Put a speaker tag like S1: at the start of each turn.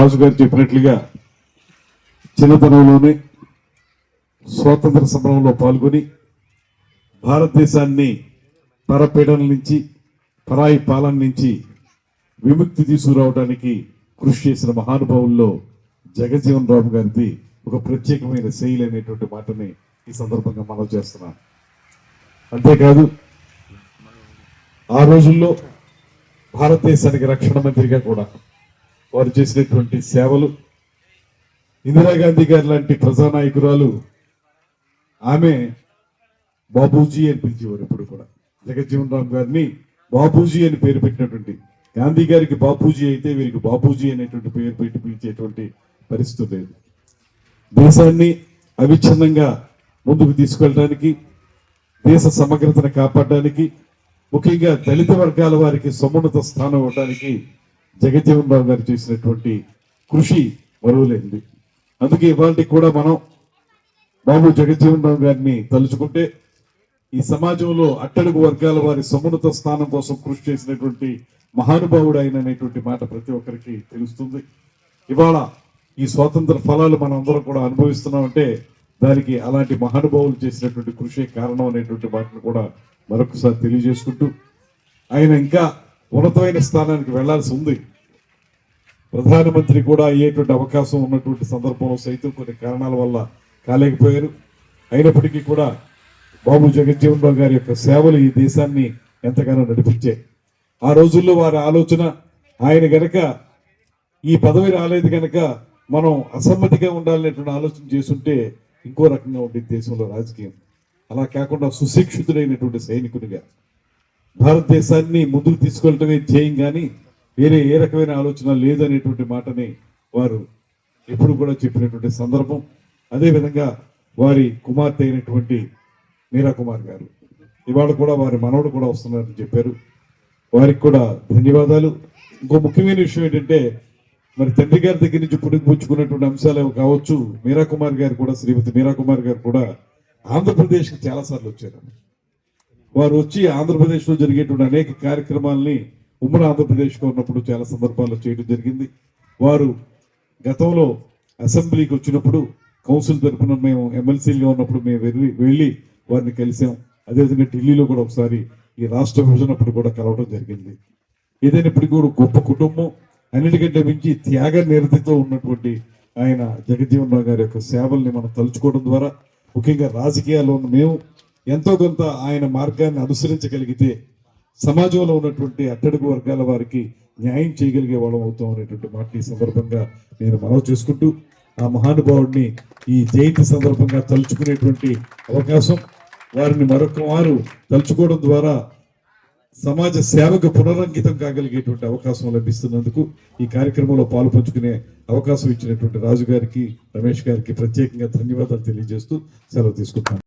S1: రాజు గారు చెప్పినట్లుగా చిన్నతనంలోనే స్వాతంత్ర సమరంలో పాల్గొని భారతదేశాన్ని పరపీడన నుంచి పరాయి పాలన నుంచి విముక్తి తీసుకురావడానికి కృషి చేసిన మహానుభావుల్లో జగజ్జీవన్ రామ్ గారిది ఒక ప్రత్యేకమైన శైలి అనేటువంటి మాటని ఈ సందర్భంగా మనం చేస్తున్నాం. అంతేకాదు ఆ రోజుల్లో భారతదేశానికి రక్షణ మంత్రిగా కూడా వారు చేసినటువంటి సేవలు, ఇందిరాగాంధీ గారి లాంటి ప్రజానాయకురాలు ఆమె బాబూజీ అని పిలిచేవారు. ఇప్పుడు కూడా జగజ్జీవన్ రామ్ గారిని బాబూజీ అని పేరు పెట్టినటువంటి, గాంధీ గారికి బాపూజీ అయితే వీరికి బాబూజీ అనేటువంటి పేరు పెట్టి పిలిచేటువంటి పరిస్థితి లేదు. దేశాన్ని అవిచ్ఛిన్నంగా ముందుకు తీసుకెళ్ళడానికి, దేశ సమగ్రతను కాపాడడానికి, ముఖ్యంగా దళిత వర్గాల వారికి సమున్నత స్థానం ఇవ్వడానికి జగజ్జీవన్ రామ్ గారు చేసినటువంటి కృషి మరువలేనిది. అందుకే ఇవాళకి కూడా మనం బాబు జగజ్జీవన్ రామ్ గారిని తలుచుకుంటే ఈ సమాజంలో అట్టడుగు వర్గాల వారి సమున్నత స్థానం కోసం కృషి చేసినటువంటి మహానుభావుడు ఆయన అనేటువంటి మాట ప్రతి ఒక్కరికి తెలుస్తుంది. ఇవాళ ఈ స్వాతంత్ర ఫలాలు మనం అందరం కూడా అనుభవిస్తున్నామంటే దానికి అలాంటి మహానుభావులు చేసినటువంటి కృషి కారణం అనేటువంటి మాటను కూడా మరొకసారి తెలియజేసుకుంటూ, ఆయన ఇంకా ఉన్నతమైన స్థానానికి వెళ్లాల్సి ఉంది. ప్రధానమంత్రి కూడా అయ్యేటువంటి అవకాశం ఉన్నటువంటి సందర్భంలో సైతం కొన్ని కారణాల వల్ల కాలేకపోయారు. అయినప్పటికీ కూడా బాబు జగజ్జీవన్ రామ్ గారి యొక్క సేవలు ఈ దేశాన్ని ఎంతగానో నడిపించాయి. ఆ రోజుల్లో వారి ఆలోచన, ఆయన గనక ఈ పదవి రాలేదు గనక మనం అసమ్మతిగా ఉండాలనేటువంటి ఆలోచన చేస్తుంటే ఇంకో రకంగా ఉండేది దేశంలో రాజకీయం. అలా కాకుండా సుశిక్షితుడైనటువంటి సైనికునిగా భారతదేశాన్ని ముందుకు తీసుకెళ్ళటమే ధ్యేయం, కానీ వేరే ఏ రకమైన ఆలోచన లేదనేటువంటి మాటని వారు ఎప్పుడు కూడా చెప్పినటువంటి సందర్భం. అదేవిధంగా వారి కుమార్తె అయినటువంటి మీరా కుమార్ గారు ఇవాళ కూడా వారి మనవడు కూడా వస్తున్నారని చెప్పారు. వారికి కూడా ధన్యవాదాలు. ఇంకో ముఖ్యమైన విషయం ఏంటంటే, మరి తండ్రి గారి దగ్గర నుంచి పుణికిపుచ్చుకున్నటువంటి అంశాలు కావచ్చు, మీరా కుమార్ గారు కూడా, శ్రీమతి మీరా కుమార్ గారు కూడా ఆంధ్రప్రదేశ్కి చాలాసార్లు వచ్చారు. వారు వచ్చి ఆంధ్రప్రదేశ్లో జరిగేటువంటి అనేక కార్యక్రమాలని ఉమ్మడి ఆంధ్రప్రదేశ్లో ఉన్నప్పుడు చాలా సందర్భాల్లో చేయడం జరిగింది. వారు గతంలో అసెంబ్లీకి వచ్చినప్పుడు కౌన్సిల్ తరఫున మేము ఎమ్మెల్సీలుగా ఉన్నప్పుడు మేము వెళ్ళి వారిని కలిసాం. అదేవిధంగా ఢిల్లీలో కూడా ఒకసారి ఈ రాష్ట్ర విభజనప్పుడు కూడా కలవడం జరిగింది. ఏదైనప్పటికీ కూడా గొప్ప కుటుంబం, అన్నిటికంటే మించి త్యాగ నిరతితో ఉన్నటువంటి ఆయన జగజ్జీవన్ రామ్ గారి యొక్క సేవల్ని మనం తలుచుకోవడం ద్వారా, ముఖ్యంగా రాజకీయాల్లో ఉన్న మేము ఎంతో కొంత ఆయన మార్గాన్ని అనుసరించగలిగితే సమాజంలో ఉన్నటువంటి అట్టడుగు వర్గాల వారికి న్యాయం చేయగలిగే వాళ్ళం అవుతాం అనేటువంటి మాట ఈ సందర్భంగా నేను మనవి చేసుకుంటూ, ఆ మహానుభావుడిని ఈ జయంతి సందర్భంగా తలుచుకునేటువంటి అవకాశం, వారిని మరొక వారు తలుచుకోవడం ద్వారా సమాజ సేవకు పునరంకితం కాగలిగేటువంటి అవకాశం లభిస్తున్నందుకు ఈ కార్యక్రమంలో పాలు పంచుకునే అవకాశం ఇచ్చినటువంటి రాజు గారికి, రమేష్ గారికి ప్రత్యేకంగా ధన్యవాదాలు తెలియజేస్తూ సెలవు తీసుకుంటాను.